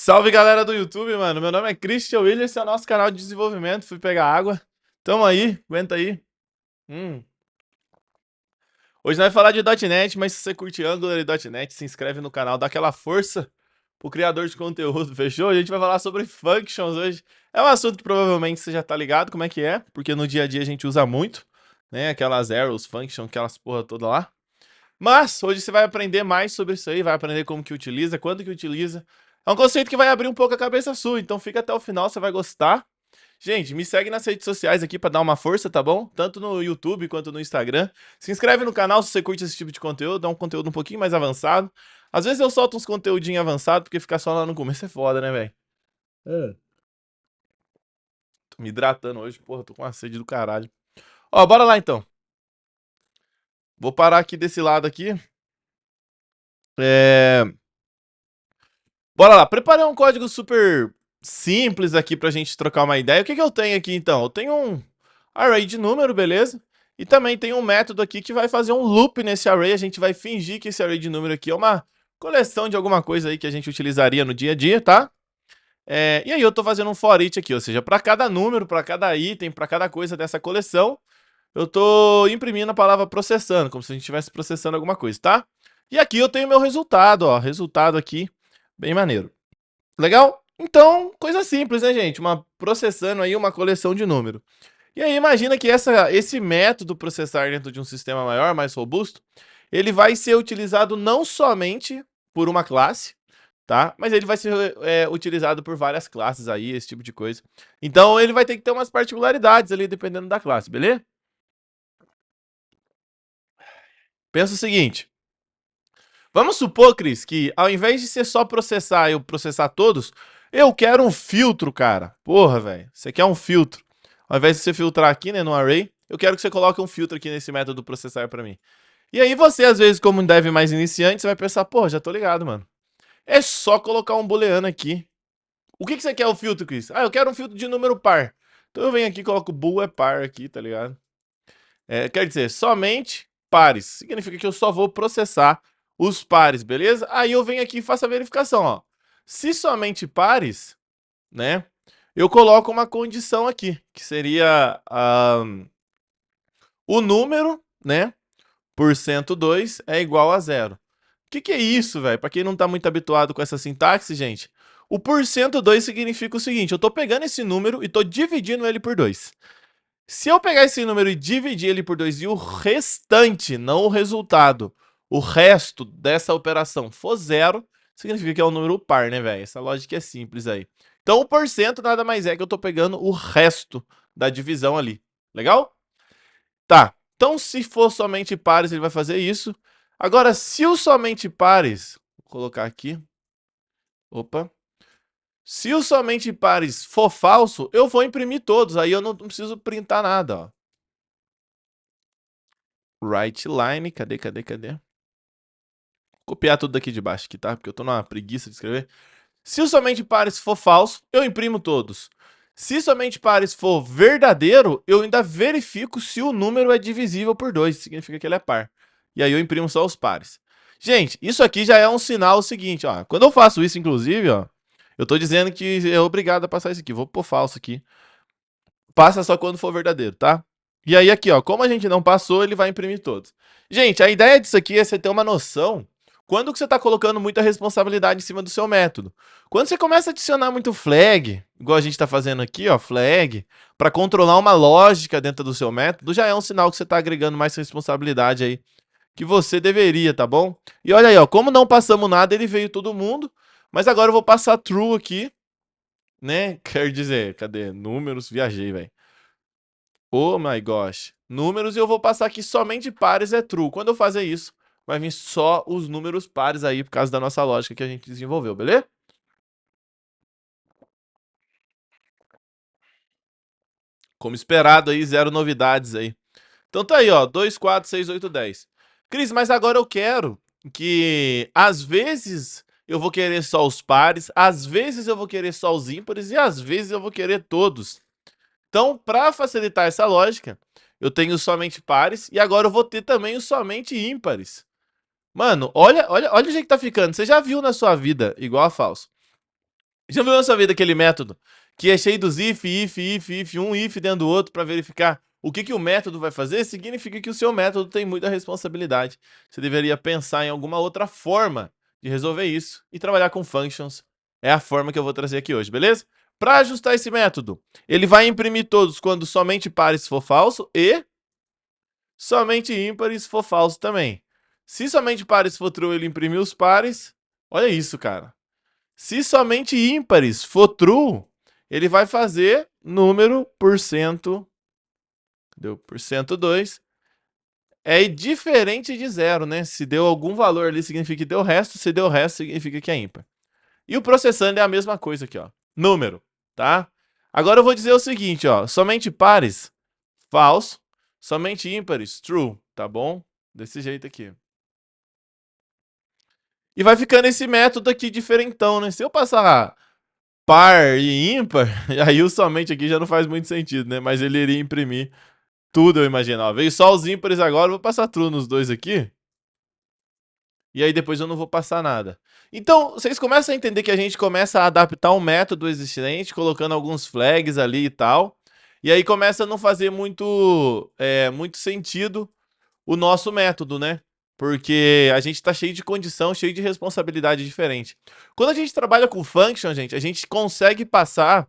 Salve galera do YouTube, mano. Meu nome é Christian William, esse é o nosso canal de desenvolvimento. Fui pegar água. Tamo aí, aguenta aí. Hum. Hoje nós vamos falar de .NET, mas se você curte Angular e .NET, se inscreve no canal, dá aquela força pro criador de conteúdo, fechou? A gente vai falar sobre functions hoje. É um assunto que provavelmente você já tá ligado como é que é, porque no dia a dia a gente usa muito, né? Aquelas arrows, functions, aquelas porra toda lá. Mas hoje você vai aprender mais sobre isso aí, vai aprender como que utiliza, quando que utiliza. É um conceito que vai abrir um pouco a cabeça sua, então fica até o final, você vai gostar. Gente, me segue nas redes sociais aqui pra dar uma força, tá bom? Tanto no YouTube quanto no Instagram. Se inscreve no canal se você curte esse tipo de conteúdo, é um conteúdo um pouquinho mais avançado. Às vezes eu solto uns conteúdinhos avançados, porque ficar só lá no começo é foda, né, velho? Tô me hidratando hoje, porra, tô com uma sede do caralho. Ó, bora lá então. Vou parar aqui desse lado aqui. É... Bora lá, preparei um código super simples aqui pra gente trocar uma ideia. O que que eu tenho aqui então? Eu tenho um array de número, beleza? E também tem um método aqui que vai fazer um loop nesse array. A gente vai fingir que esse array de número aqui é uma coleção de alguma coisa aí que a gente utilizaria no dia a dia, tá? E aí eu tô fazendo um for each aqui, ou seja, para cada número, para cada item, para cada coisa dessa coleção, eu tô imprimindo a palavra processando, como se a gente estivesse processando alguma coisa, tá? E aqui eu tenho meu resultado, ó, resultado aqui, bem maneiro. Legal? Então, coisa simples, né, gente? Processando aí uma coleção de número. E aí, imagina que esse método processar dentro de um sistema maior, mais robusto, ele vai ser utilizado não somente por uma classe, tá? Mas ele vai ser utilizado por várias classes aí, esse tipo de coisa. Então, ele vai ter que ter umas particularidades ali, dependendo da classe, beleza? Pensa o seguinte. Vamos supor, Cris, que ao invés de ser só processar, eu processar todos, eu quero um filtro, cara. Porra, velho. Você quer um filtro. Ao invés de você filtrar aqui, né, no array, eu quero que você coloque um filtro aqui nesse método processar pra mim. E aí você, às vezes, como um dev mais iniciante, você vai pensar, pô, já tô ligado, mano. É só colocar um booleano aqui. O que você quer o filtro, Cris? Ah, eu quero um filtro de número par. Então eu venho aqui e coloco bool é par aqui, tá ligado? Quer dizer, somente pares. Significa que eu só vou processar os pares, beleza? Aí eu venho aqui e faço a verificação, ó. Se somente pares, né? Eu coloco uma condição aqui, que seria o número, né? Por cento 2 é igual a zero. O que é isso, velho? Para quem não tá muito habituado com essa sintaxe, gente, o por cento 2 significa o seguinte: eu tô pegando esse número e tô dividindo ele por 2. Se eu pegar esse número e dividir ele por 2 e o restante, não o resultado, o resto dessa operação for zero, significa que é um número par, né, velho? Essa lógica é simples aí. Então, o porcento nada mais é que eu tô pegando o resto da divisão ali. Legal? Tá. Então, se for somente pares, ele vai fazer isso. Agora, se o somente pares, vou colocar aqui. Opa. Se o somente pares for falso, eu vou imprimir todos. Aí eu não preciso printar nada, ó. Write line, cadê? Copiar tudo daqui de baixo aqui, tá? Porque eu tô numa preguiça de escrever. Se o somente pares for falso, eu imprimo todos. Se somente pares for verdadeiro, eu ainda verifico se o número é divisível por 2, significa que ele é par. E aí eu imprimo só os pares. Gente, isso aqui já é um sinal seguinte, ó. Quando eu faço isso, inclusive, ó, eu tô dizendo que é obrigado a passar isso aqui. Vou pôr falso aqui. Passa só quando for verdadeiro, tá? E aí aqui, ó, como a gente não passou, ele vai imprimir todos. Gente, a ideia disso aqui é você ter uma noção quando que você está colocando muita responsabilidade em cima do seu método. Quando você começa a adicionar muito flag, igual a gente está fazendo aqui, ó, flag, para controlar uma lógica dentro do seu método, já é um sinal que você está agregando mais responsabilidade aí que você deveria, tá bom? E olha aí, ó, como não passamos nada, ele veio todo mundo, mas agora eu vou passar true aqui, né? Quer dizer, cadê? Números, viajei, velho. Oh my gosh. Números e eu vou passar aqui somente pares é true. Quando eu fazer isso, vai vir só os números pares aí, por causa da nossa lógica que a gente desenvolveu, beleza? Como esperado aí, zero novidades aí. Então tá aí, ó, 2, 4, 6, 8, 10. Cris, mas agora eu quero que às vezes eu vou querer só os pares, às vezes eu vou querer só os ímpares e às vezes eu vou querer todos. Então, para facilitar essa lógica, eu tenho somente pares e agora eu vou ter também os somente ímpares. Mano, olha o jeito que tá ficando. Você já viu na sua vida, igual a falso. Já viu na sua vida aquele método que é cheio dos if, um if dentro do outro para verificar o que o método vai fazer? Significa que o seu método tem muita responsabilidade. Você deveria pensar em alguma outra forma de resolver isso e trabalhar com functions. É a forma que eu vou trazer aqui hoje, beleza? Para ajustar esse método, ele vai imprimir todos quando somente pares for falso e somente ímpares for falso também. Se somente pares for true, ele imprime os pares. Olha isso, cara. Se somente ímpares for true, ele vai fazer número por cento, deu por cento 2, é diferente de zero, né? Se deu algum valor ali, significa que deu resto, se deu resto, significa que é ímpar. E o processando é a mesma coisa aqui, ó. Número, tá? Agora eu vou dizer o seguinte, ó. Somente pares, falso. Somente ímpares, true, tá bom? Desse jeito aqui. E vai ficando esse método aqui diferentão, né? Se eu passar par e ímpar, aí o somente aqui já não faz muito sentido, né? Mas ele iria imprimir tudo, eu imagino. Ó, veio só os ímpares agora, eu vou passar true nos dois aqui. E aí depois eu não vou passar nada. Então, vocês começam a entender que a gente começa a adaptar um método existente, colocando alguns flags ali e tal. E aí começa a não fazer muito sentido o nosso método, né? Porque a gente está cheio de condição, cheio de responsabilidade diferente. Quando a gente trabalha com function, gente, a gente consegue passar,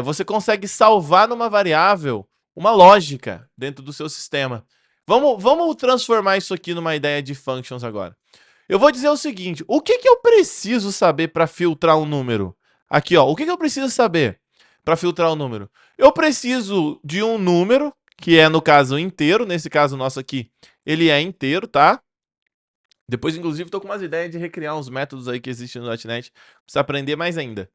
você consegue salvar numa variável uma lógica dentro do seu sistema. Vamos transformar isso aqui numa ideia de functions agora. Eu vou dizer o seguinte: o que eu preciso saber para filtrar um número? Aqui, ó, o que eu preciso saber para filtrar um número? Eu preciso de um número, que é no caso inteiro, nesse caso nosso aqui, ele é inteiro, tá? Depois, inclusive, estou com umas ideias de recriar uns métodos aí que existem no .NET, precisa aprender mais ainda.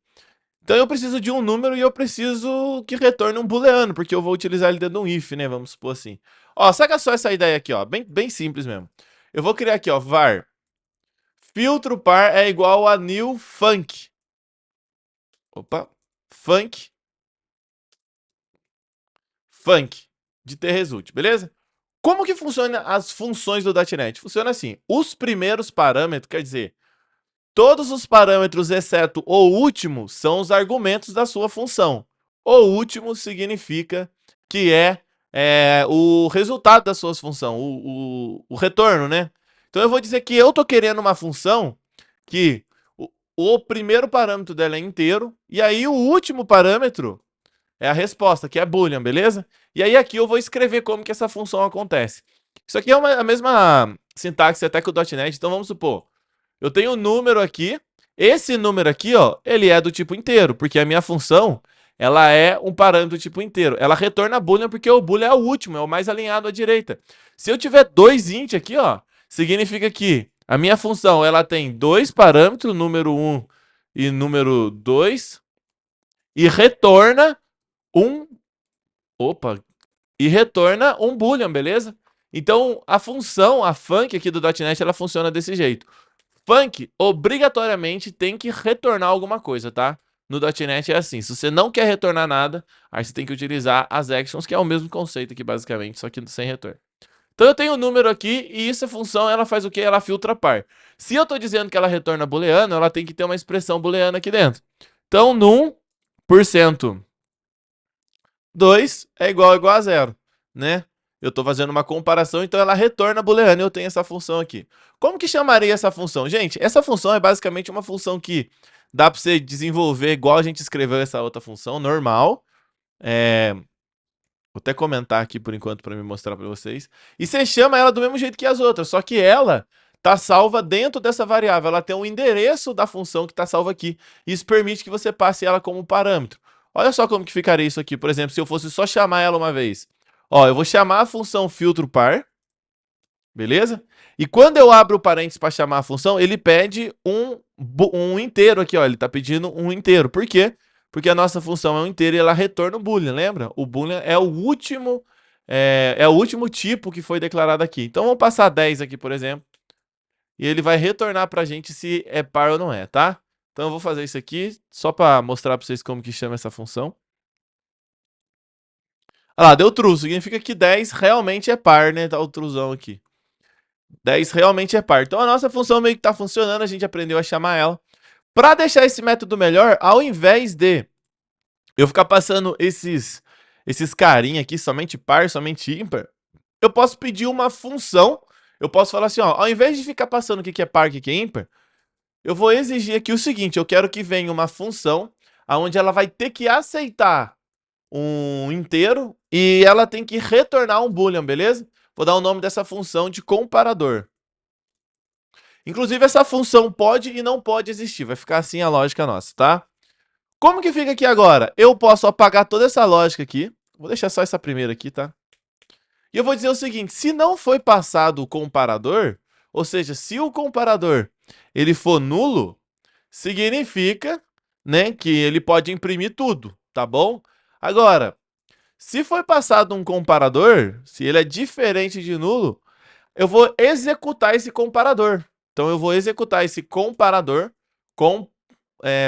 Então eu preciso de um número e eu preciso que retorne um booleano, porque eu vou utilizar ele dentro de um if, né? Vamos supor assim. Ó, saca só essa ideia aqui, ó, bem simples mesmo. Eu vou criar aqui, ó, var filtro par é igual a new func. Opa, func de tresult, beleza? Como que funciona as funções do .NET? Funciona assim, os primeiros parâmetros, quer dizer, todos os parâmetros exceto o último são os argumentos da sua função. O último significa que é o resultado da sua função, o retorno, né? Então eu vou dizer que eu estou querendo uma função que o primeiro parâmetro dela é inteiro, e aí o último parâmetro é a resposta, que é boolean, beleza? E aí aqui eu vou escrever como que essa função acontece. Isso aqui é a mesma sintaxe até que o .NET, então vamos supor, eu tenho um número aqui, esse número aqui, ó, ele é do tipo inteiro, porque a minha função, ela é um parâmetro do tipo inteiro. Ela retorna boolean porque o boolean é o último, é o mais alinhado à direita. Se eu tiver dois int aqui, ó, significa que a minha função, ela tem dois parâmetros, número 1 e número 2, e retorna um, opa, e retorna um boolean, beleza? Então, a função, a func aqui do .NET, ela funciona desse jeito. Func, obrigatoriamente, tem que retornar alguma coisa, tá? No .NET é assim, se você não quer retornar nada, aí você tem que utilizar as actions, que é o mesmo conceito aqui, basicamente, só que sem retorno. Então eu tenho um número aqui, e essa função, ela faz o quê? Ela filtra par. Se eu estou dizendo que ela retorna booleano, ela tem que ter uma expressão booleana aqui dentro. Então, num por cento 2 é igual a zero, né? Eu estou fazendo uma comparação, então ela retorna booleano e eu tenho essa função aqui. Como que chamaria essa função? Gente, essa função é basicamente uma função que dá para você desenvolver igual a gente escreveu essa outra função, normal. Vou até comentar aqui por enquanto para me mostrar para vocês. E você chama ela do mesmo jeito que as outras, só que ela está salva dentro dessa variável. Ela tem um endereço da função que está salva aqui. Isso permite que você passe ela como parâmetro. Olha só como que ficaria isso aqui, por exemplo, se eu fosse só chamar ela uma vez. Ó, eu vou chamar a função filtro par, beleza? E quando eu abro o parênteses para chamar a função, ele pede um inteiro aqui, ó. Ele está pedindo um inteiro. Por quê? Porque a nossa função é um inteiro e ela retorna o boolean, lembra? O boolean é o último tipo que foi declarado aqui. Então vamos passar 10 aqui, por exemplo. E ele vai retornar para a gente se é par ou não é, tá? Então eu vou fazer isso aqui só para mostrar para vocês como que chama essa função. Olha lá, deu true. Significa que 10 realmente é par, né? Tá o truzão aqui. 10 realmente é par. Então a nossa função meio que está funcionando, a gente aprendeu a chamar ela. Para deixar esse método melhor, ao invés de eu ficar passando esses carinha aqui, somente par, somente ímpar, eu posso pedir uma função. Eu posso falar assim, ó, ao invés de ficar passando o que é par, o que é ímpar, eu vou exigir aqui o seguinte, eu quero que venha uma função onde ela vai ter que aceitar um inteiro e ela tem que retornar um boolean, beleza? Vou dar o nome dessa função de comparador. Inclusive, essa função pode e não pode existir, vai ficar assim a lógica nossa, tá? Como que fica aqui agora? Eu posso apagar toda essa lógica aqui, vou deixar só essa primeira aqui, tá? E eu vou dizer o seguinte, se não foi passado o comparador, ou seja, se o comparador ele for nulo, significa, né, que ele pode imprimir tudo, tá bom? Agora, se foi passado um comparador, se ele é diferente de nulo, eu vou executar esse comparador. Então eu vou executar esse comparador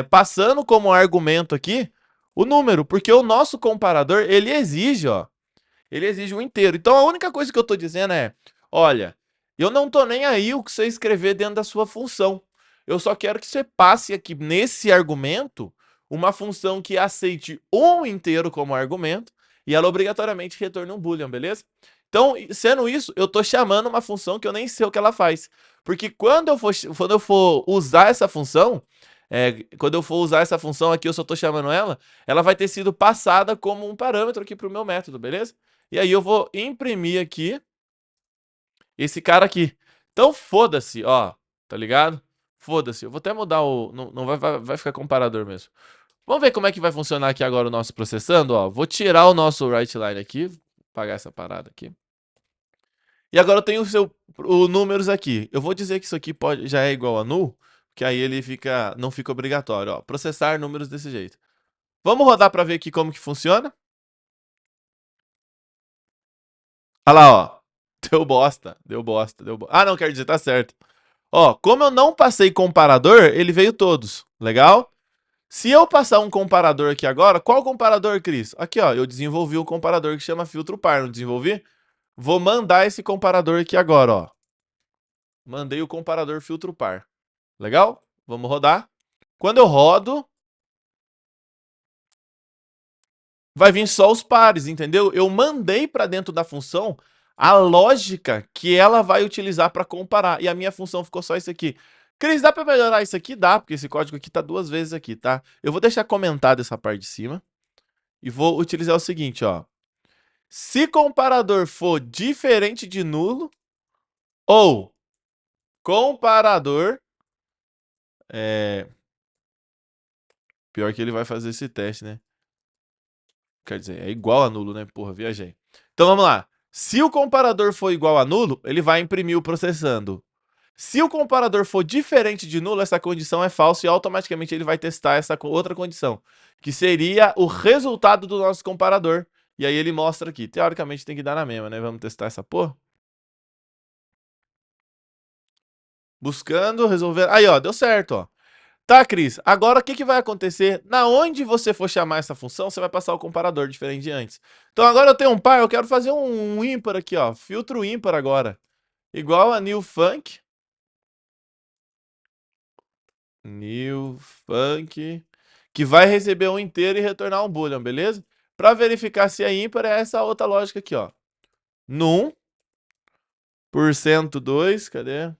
passando como argumento aqui o número, porque o nosso comparador ele exige, ó, ele exige um inteiro. Então a única coisa que eu estou dizendo é, olha, eu não estou nem aí o que você escrever dentro da sua função. Eu só quero que você passe aqui nesse argumento uma função que aceite um inteiro como argumento e ela obrigatoriamente retorne um boolean, beleza? Então, sendo isso, eu estou chamando uma função que eu nem sei o que ela faz. Porque quando eu for usar essa função, quando eu for usar essa função aqui, eu só estou chamando ela vai ter sido passada como um parâmetro aqui para o meu método, beleza? E aí eu vou imprimir aqui esse cara aqui. Então foda-se, ó, tá ligado? Foda-se. Eu vou até mudar o... Não vai ficar comparador mesmo. Vamos ver como é que vai funcionar aqui agora o nosso processando, ó. Vou tirar o nosso writeLine aqui, apagar essa parada aqui. E agora eu tenho o números aqui. Eu vou dizer que isso aqui já é igual a null, que aí ele não fica obrigatório, ó. Processar números desse jeito. Vamos rodar para ver aqui como que funciona? Olha lá, ó. Deu bosta, deu bosta, deu bosta. Ah, não, quer dizer, tá certo. Ó, como eu não passei comparador, ele veio todos. Legal? Se eu passar um comparador aqui agora, qual comparador, Cris? Aqui, ó, eu desenvolvi um comparador que chama filtro par, não desenvolvi? Vou mandar esse comparador aqui agora, ó. Mandei o comparador filtro par. Legal? Vamos rodar. Quando eu rodo, vai vir só os pares, entendeu? Eu mandei para dentro da função a lógica que ela vai utilizar para comparar. E a minha função ficou só isso aqui. Cris, dá para melhorar isso aqui? Dá, porque esse código aqui tá duas vezes aqui, tá? Eu vou deixar comentado essa parte de cima. E vou utilizar o seguinte, ó. Se comparador for diferente de nulo, ou comparador... Pior que ele vai fazer esse teste, né? Quer dizer, é igual a nulo, né? Porra, viajei. Então vamos lá. Se o comparador for igual a nulo, ele vai imprimir o processando. Se o comparador for diferente de nulo, essa condição é falsa e automaticamente ele vai testar essa outra condição, que seria o resultado do nosso comparador. E aí ele mostra aqui. Teoricamente tem que dar na mesma, né? Vamos testar essa porra. Buscando, resolver. Aí, ó, deu certo, ó. Tá, Cris. Agora o que vai acontecer? Na onde você for chamar essa função, você vai passar o comparador diferente de antes. Então agora eu tenho um par, eu quero fazer um ímpar aqui, ó. Filtro ímpar agora. Igual a new func. New func. Que vai receber um inteiro e retornar um boolean, beleza? Para verificar se é ímpar, é essa outra lógica aqui, ó. Num. %2. Cadê?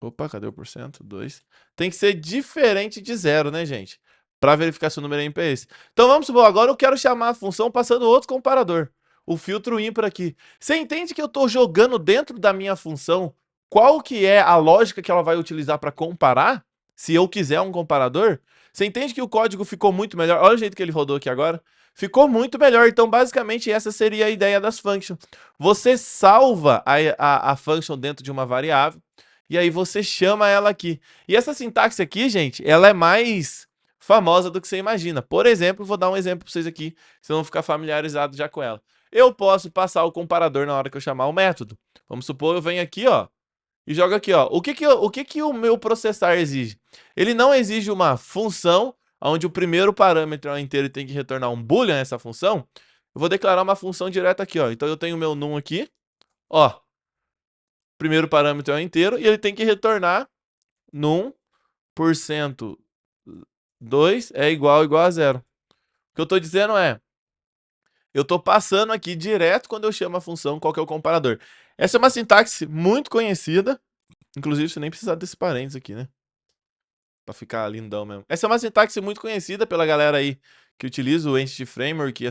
Opa, cadê o porcento? 2. Tem que ser diferente de 0, né, gente? Para verificar se o número é ímpar é esse. Então vamos supor, agora eu quero chamar a função passando outro comparador. O filtro ímpar aqui. Você entende que eu estou jogando dentro da minha função qual que é a lógica que ela vai utilizar para comparar? Se eu quiser um comparador? Você entende que o código ficou muito melhor? Olha o jeito que ele rodou aqui agora. Ficou muito melhor. Então, basicamente, essa seria a ideia das functions. Você salva a function dentro de uma variável e aí você chama ela aqui. E essa sintaxe aqui, gente, ela é mais famosa do que você imagina. Por exemplo, vou dar um exemplo para vocês aqui, vocês vão ficar familiarizados já com ela. Eu posso passar o comparador na hora que eu chamar o método. Vamos supor, eu venho aqui, ó, e jogo aqui, ó. O que o meu processar exige? Ele não exige uma função onde o primeiro parâmetro é inteiro e tem que retornar um boolean essa função. Eu vou declarar uma função direta aqui, ó. Então eu tenho o meu num aqui, ó. Primeiro parâmetro é inteiro e ele tem que retornar num 2 é igual a zero. O que eu estou dizendo é, eu estou passando aqui direto quando eu chamo a função qual que é o comparador. Essa é uma sintaxe muito conhecida, inclusive você nem precisa desse parênteses aqui, né? Pra ficar lindão mesmo. Essa é uma sintaxe muito conhecida pela galera aí que utiliza o Entity Framework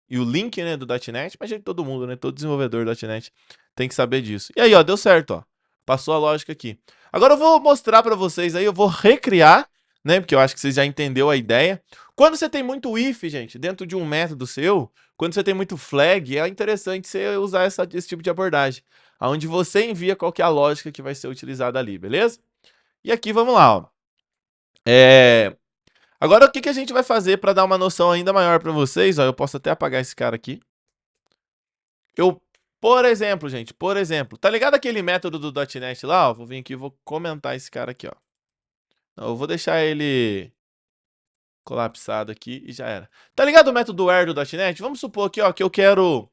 e o link, né, do .NET, mas todo mundo, né, todo desenvolvedor do .NET tem que saber disso. E aí, ó, deu certo, ó. Passou a lógica aqui. Agora eu vou mostrar para vocês aí, eu vou recriar, né, porque eu acho que vocês já entenderam a ideia. Quando você tem muito if, gente, dentro de um método seu, quando você tem muito flag, é interessante você usar esse tipo de abordagem, onde você envia qual que é a lógica que vai ser utilizada ali, beleza? E aqui, vamos lá, ó. Agora, o que a gente vai fazer para dar uma noção ainda maior para vocês? Ó, eu posso até apagar esse cara aqui. Por exemplo, gente, tá ligado aquele método do .NET lá? Ó, vou vir aqui e vou comentar esse cara aqui, ó. Eu vou deixar ele colapsado aqui e já era. Tá ligado o método where do .NET? Vamos supor aqui, ó, que eu quero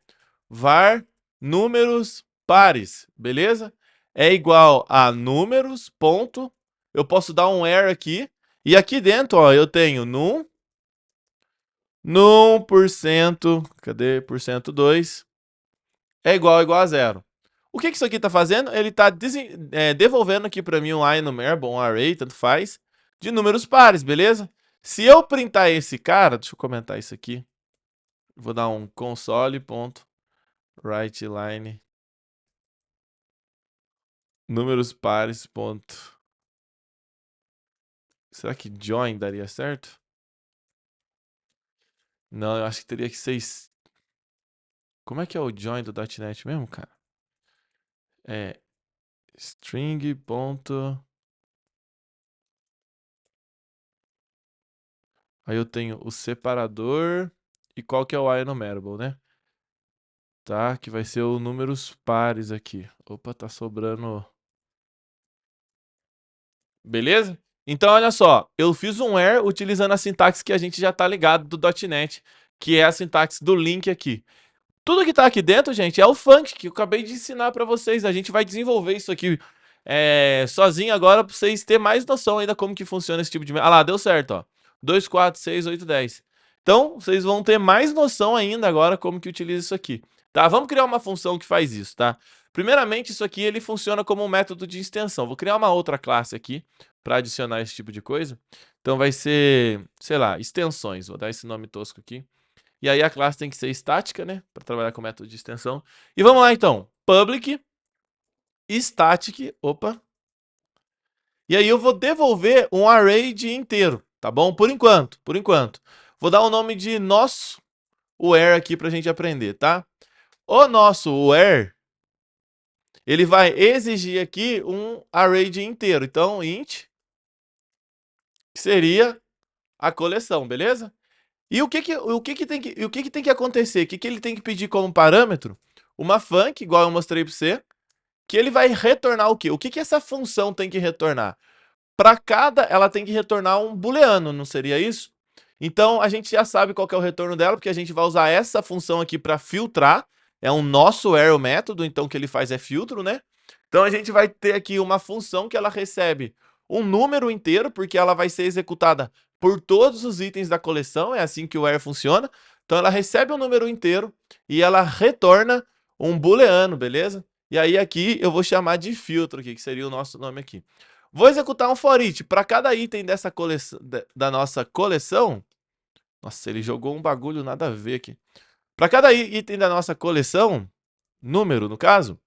var números pares, beleza? É igual a números, ponto. Eu posso dar um where aqui. E aqui dentro, ó, eu tenho num%, cadê? Porcento 2 é igual a zero. O que isso aqui está fazendo? Ele está devolvendo aqui para mim um enumerable, um array, tanto faz, de números pares, beleza? Se eu printar esse cara, deixa eu comentar isso aqui. Vou dar um console.writeLine números pares. Será que join daria certo? Não, eu acho que teria que ser... Como é que é o join do .NET mesmo, cara? É string. Aí eu tenho o separador e qual que é o enumerable, né? Tá, que vai ser o números pares aqui. Opa, tá sobrando. Beleza? Então, olha só, eu fiz um where utilizando a sintaxe que a gente já tá ligado do .NET, que é a sintaxe do link aqui. Tudo que tá aqui dentro, gente, é o func que eu acabei de ensinar para vocês. A gente vai desenvolver isso aqui sozinho agora para vocês terem mais noção ainda como que funciona esse tipo de... Ah lá, deu certo, ó. 2, 4, 6, 8, 10. Então, vocês vão ter mais noção ainda agora como que utiliza isso aqui. Tá? Vamos criar uma função que faz isso, tá? Primeiramente, isso aqui ele funciona como um método de extensão. Vou criar uma outra classe aqui para adicionar esse tipo de coisa. Então vai ser, sei lá, extensões. Vou dar esse nome tosco aqui. E aí a classe tem que ser estática, né? Para trabalhar com método de extensão. E vamos lá então. Public static, opa. E aí eu vou devolver um array de inteiro, tá bom? Por enquanto. Vou dar o nome de nosso where aqui pra gente aprender, tá? O nosso where, ele vai exigir aqui um array de inteiro. Então, int, que seria a coleção, beleza? E o que tem que acontecer? O que ele tem que pedir como parâmetro? Uma func, igual eu mostrei para você, que ele vai retornar o quê? O que essa função tem que retornar? Para cada, ela tem que retornar um booleano, não seria isso? Então, a gente já sabe qual que é o retorno dela, porque a gente vai usar essa função aqui para filtrar. É um nosso where método, então o que ele faz é filtro, né? Então, a gente vai ter aqui uma função que ela recebe um número inteiro, porque ela vai ser executada por todos os itens da coleção, é assim que o where funciona. Então, ela recebe um número inteiro e ela retorna um booleano, beleza? E aí aqui eu vou chamar de filtro aqui, que seria o nosso nome aqui. Vou executar um for each para cada item dessa coleção, da nossa coleção. Nossa, ele jogou um bagulho nada a ver aqui. Para cada item da nossa coleção, número no caso,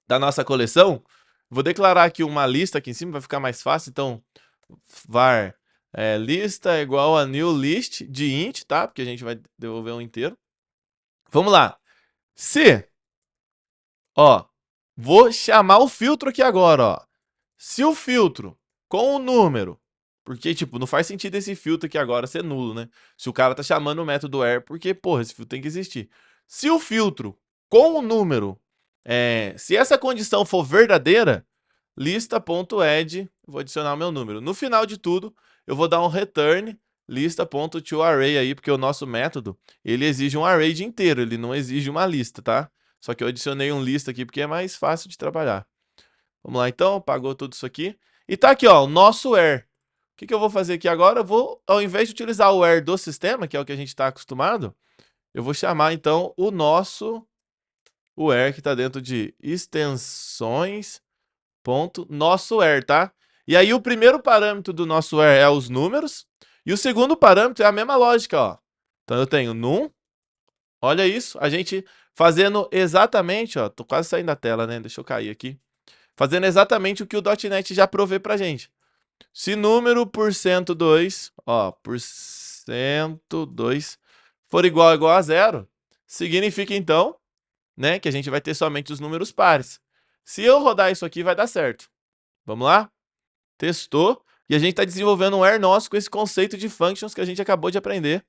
da nossa coleção, vou declarar aqui uma lista aqui em cima, vai ficar mais fácil. Então, var lista é igual a new list de int, tá? Porque a gente vai devolver um inteiro. Vamos lá. Se, ó, vou chamar o filtro aqui agora, ó. Se o filtro com o número, porque, tipo, não faz sentido esse filtro aqui agora ser nulo, né? Se o cara tá chamando o método where, porque, porra, esse filtro tem que existir. Se o filtro com o número, se essa condição for verdadeira, lista.add, vou adicionar o meu número. No final de tudo, eu vou dar um return lista.toArray aí, porque o nosso método, ele exige um array de inteiro, ele não exige uma lista, tá? Só que eu adicionei um lista aqui porque é mais fácil de trabalhar. Vamos lá então, apagou tudo isso aqui. E tá aqui, ó, o nosso where. O que eu vou fazer aqui agora? Eu vou, ao invés de utilizar o where do sistema, que é o que a gente está acostumado, eu vou chamar, então, o nosso where, que está dentro de extensões, ponto, nosso where, tá? E aí o primeiro parâmetro do nosso where é os números, e o segundo parâmetro é a mesma lógica, ó. Então eu tenho num, olha isso, a gente fazendo exatamente, ó, tô quase saindo da tela, né? Deixa eu cair aqui. Fazendo exatamente o que o .NET já provê pra gente. Se número por cento 2, ó, por cento 2 for igual a zero, significa então, né, que a gente vai ter somente os números pares. Se eu rodar isso aqui, vai dar certo. Vamos lá? Testou. E a gente está desenvolvendo um where nosso com esse conceito de functions que a gente acabou de aprender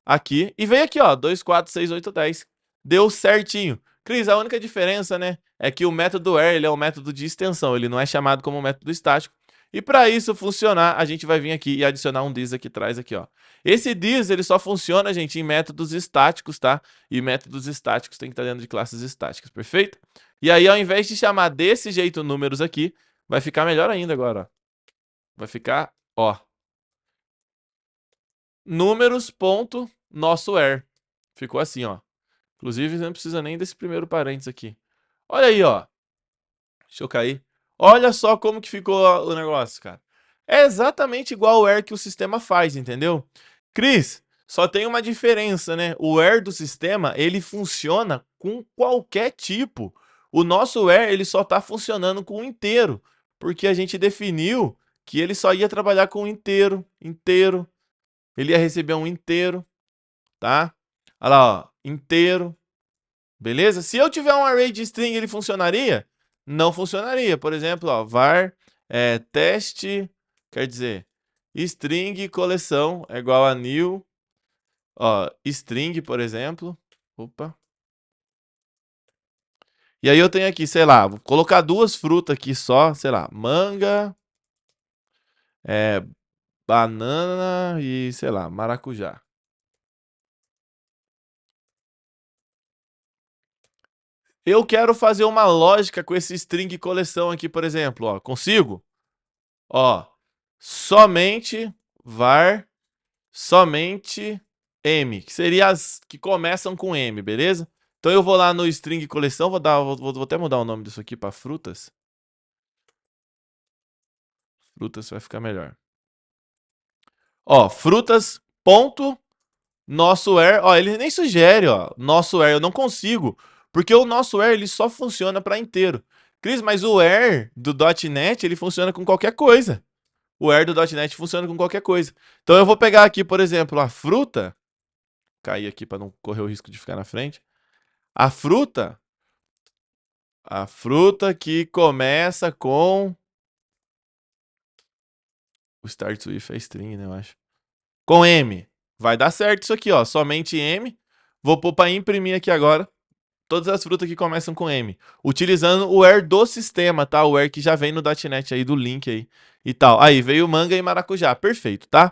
aqui. E veio aqui, ó, 2, 4, 6, 8, 10. Deu certinho. Cris, a única diferença, né, é que o método where, ele é um método de extensão, ele não é chamado como método estático. E para isso funcionar, a gente vai vir aqui e adicionar um this aqui atrás aqui, ó. Esse this, ele só funciona, gente, em métodos estáticos, tá? E métodos estáticos tem que estar dentro de classes estáticas, perfeito? E aí, ao invés de chamar desse jeito números aqui, vai ficar melhor ainda agora, ó. Vai ficar, ó, números ponto nosso where. Ficou assim, ó. Inclusive, não precisa nem desse primeiro parênteses aqui. Olha aí, ó. Deixa eu cair. Olha só como que ficou o negócio, cara. É exatamente igual o where que o sistema faz, entendeu? Cris, só tem uma diferença, né? O where do sistema, ele funciona com qualquer tipo. O nosso where, ele só está funcionando com o inteiro, porque a gente definiu que ele só ia trabalhar com o inteiro, inteiro. Ele ia receber um inteiro, tá? Olha lá, ó, inteiro. Beleza? Se eu tiver um array de string, ele funcionaria? Não funcionaria. Por exemplo, ó, var teste, quer dizer, string coleção é igual a new, ó, string, por exemplo. Opa. E aí eu tenho aqui, sei lá, vou colocar duas frutas aqui só, sei lá, manga, banana e, sei lá, maracujá. Eu quero fazer uma lógica com esse string coleção aqui, por exemplo, ó, consigo? Ó, somente var, somente m, que seria as que começam com m, beleza? Então eu vou lá no string coleção, vou até mudar o nome disso aqui para frutas. Frutas vai ficar melhor. Ó, frutas, ponto, nosso where, ó, ele nem sugere, ó, nosso where, eu não consigo, porque o nosso where, ele só funciona para inteiro. Cris, mas o where do .NET, ele funciona com qualquer coisa. O where do .NET funciona com qualquer coisa. Então eu vou pegar aqui, por exemplo, a fruta, cair aqui para não correr o risco de ficar na frente. A fruta que começa com o start with é string, né, eu acho. Com M. Vai dar certo isso aqui, ó, somente M. Vou pôr para imprimir aqui agora todas as frutas que começam com M, utilizando o where do sistema, tá? O where que já vem no .NET aí do link aí e tal. Aí veio manga e maracujá, perfeito, tá?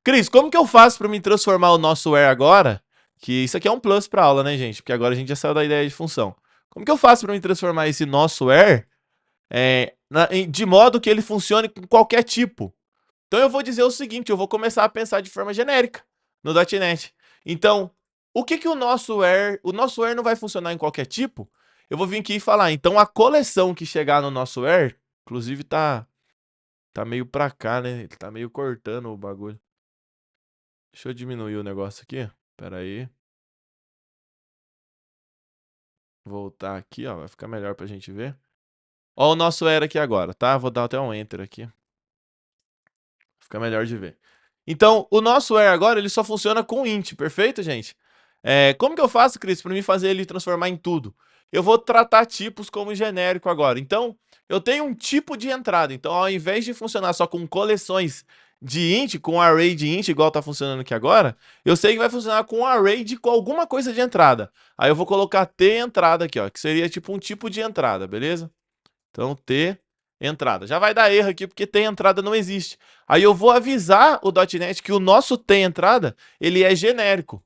Cris, como que eu faço para me transformar o nosso where agora? Que isso aqui é um plus para aula, né, gente? Porque agora a gente já saiu da ideia de função. Como que eu faço para me transformar esse nosso where de modo que ele funcione com qualquer tipo? Então eu vou dizer o seguinte, eu vou começar a pensar de forma genérica no .NET. Então, o que o nosso where não vai funcionar em qualquer tipo? Eu vou vir aqui e falar, então a coleção que chegar no nosso where, inclusive tá meio pra cá, né? Ele tá meio cortando o bagulho. Deixa eu diminuir o negócio aqui. Pera aí. Voltar aqui, ó. Vai ficar melhor pra gente ver. Ó o nosso where aqui agora, tá? Vou dar até um enter aqui. Fica melhor de ver. Então, o nosso where agora, ele só funciona com int, perfeito, gente? Como que eu faço, Cris, para mim fazer ele transformar em tudo? Eu vou tratar tipos como genérico agora. Então, eu tenho um tipo de entrada. Então, ao invés de funcionar só com coleções de int, com array de int, igual tá funcionando aqui agora, eu sei que vai funcionar com array com alguma coisa de entrada. Aí eu vou colocar t entrada aqui, ó, que seria tipo um tipo de entrada, beleza? Então, t entrada. Já vai dar erro aqui porque t entrada não existe. Aí eu vou avisar o .NET que o nosso t entrada, ele é genérico.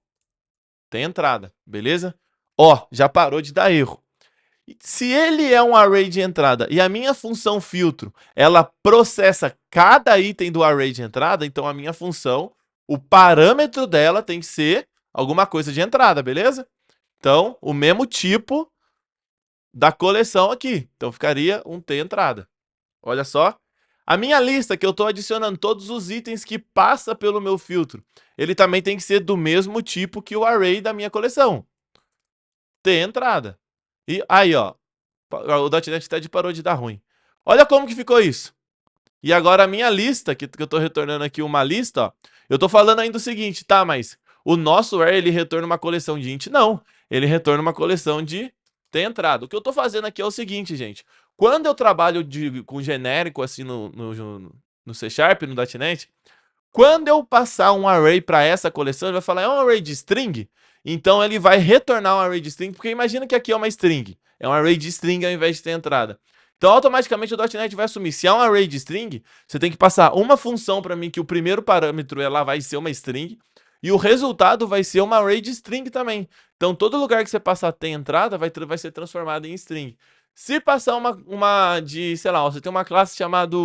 T entrada, beleza? Ó, já parou de dar erro. Se ele é um array de entrada e a minha função filtro, ela processa cada item do array de entrada, então a minha função, o parâmetro dela tem que ser alguma coisa de entrada, beleza? Então, o mesmo tipo da coleção aqui. Então, ficaria um T entrada. Olha só. A minha lista, que eu estou adicionando todos os itens que passa pelo meu filtro, ele também tem que ser do mesmo tipo que o array da minha coleção. T entrada. E aí, ó, o .NET TED parou de dar ruim. Olha como que ficou isso. E agora a minha lista, que eu estou retornando aqui uma lista, ó, eu estou falando ainda o seguinte, tá, mas o nosso where, ele retorna uma coleção de int? Não, ele retorna uma coleção de T entrada. O que eu estou fazendo aqui é o seguinte, gente. Quando eu trabalho com genérico, assim, no C Sharp, no .NET, quando eu passar um array para essa coleção, ele vai falar, é um array de string? Então ele vai retornar um array de string, porque imagina que aqui é uma string. É um array de string ao invés de ter entrada. Então automaticamente o .NET vai assumir, se é um array de string, você tem que passar uma função para mim que o primeiro parâmetro ela vai ser uma string, e o resultado vai ser uma array de string também. Então todo lugar que você passar tem entrada vai ser transformado em string. Se passar uma de, sei lá, você tem uma classe chamada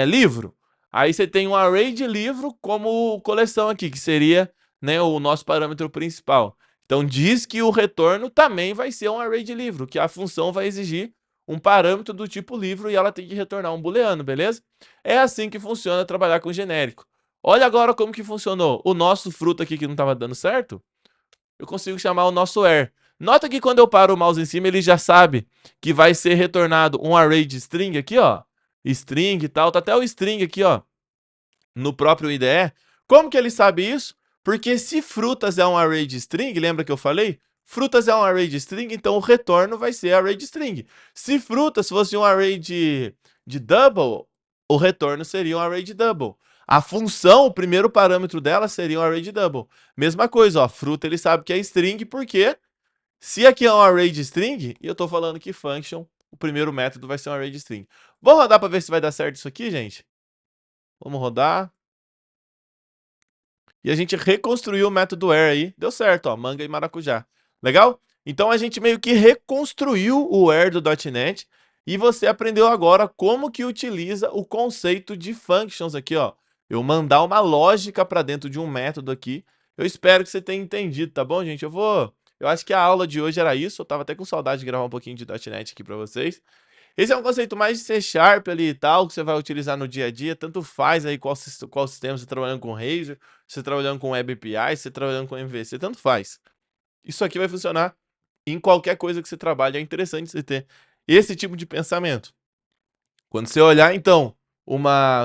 livro, aí você tem um array de livro como coleção aqui, que seria, né, o nosso parâmetro principal. Então diz que o retorno também vai ser um array de livro, que a função vai exigir um parâmetro do tipo livro e ela tem que retornar um booleano, beleza? É assim que funciona trabalhar com genérico. Olha agora como que funcionou. O nosso fruto aqui que não estava dando certo, eu consigo chamar o nosso where. Nota que quando eu paro o mouse em cima, ele já sabe que vai ser retornado um array de string aqui, ó. String e tal, tá até o string aqui, ó, no próprio IDE. Como que ele sabe isso? Porque se frutas é um array de string, lembra que eu falei? Frutas é um array de string, então o retorno vai ser array de string. Se frutas fosse um array de double, o retorno seria um array de double. A função, o primeiro parâmetro dela seria um array de double. Mesma coisa, ó, fruta ele sabe que é string, porque se aqui é um array de string, e eu estou falando que function, o primeiro método vai ser um array de string. Vou rodar para ver se vai dar certo isso aqui, gente? Vamos rodar. E a gente reconstruiu o método where aí. Deu certo, ó, manga e maracujá. Legal? Então a gente meio que reconstruiu o where do .NET e você aprendeu agora como que utiliza o conceito de functions aqui, ó. Eu mandar uma lógica para dentro de um método aqui. Eu espero que você tenha entendido, tá bom, gente? Eu acho que a aula de hoje era isso. Eu tava até com saudade de gravar um pouquinho de .NET aqui para vocês. Esse é um conceito mais de C Sharp ali e tal, que você vai utilizar no dia a dia. Tanto faz aí qual sistema você tá trabalhando com Razor, você trabalhando com Web API, você trabalhando com MVC, tanto faz. Isso aqui vai funcionar em qualquer coisa que você trabalhe. É interessante você ter esse tipo de pensamento. Quando você olhar, então,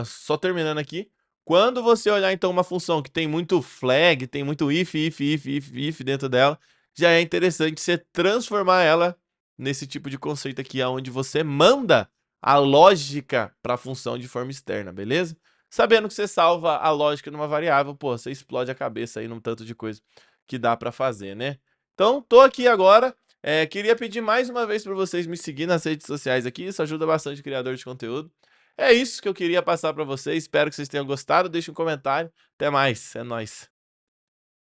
só terminando aqui. Quando você olhar, então, uma função que tem muito flag, tem muito if dentro dela, já é interessante você transformar ela nesse tipo de conceito aqui, onde você manda a lógica para a função de forma externa, beleza? Sabendo que você salva a lógica numa variável, pô, você explode a cabeça aí num tanto de coisa que dá para fazer, né? Então, tô aqui agora. Queria pedir mais uma vez para vocês me seguir nas redes sociais aqui, isso ajuda bastante o criador de conteúdo. É isso que eu queria passar para vocês, espero que vocês tenham gostado, deixe um comentário. Até mais, é nóis.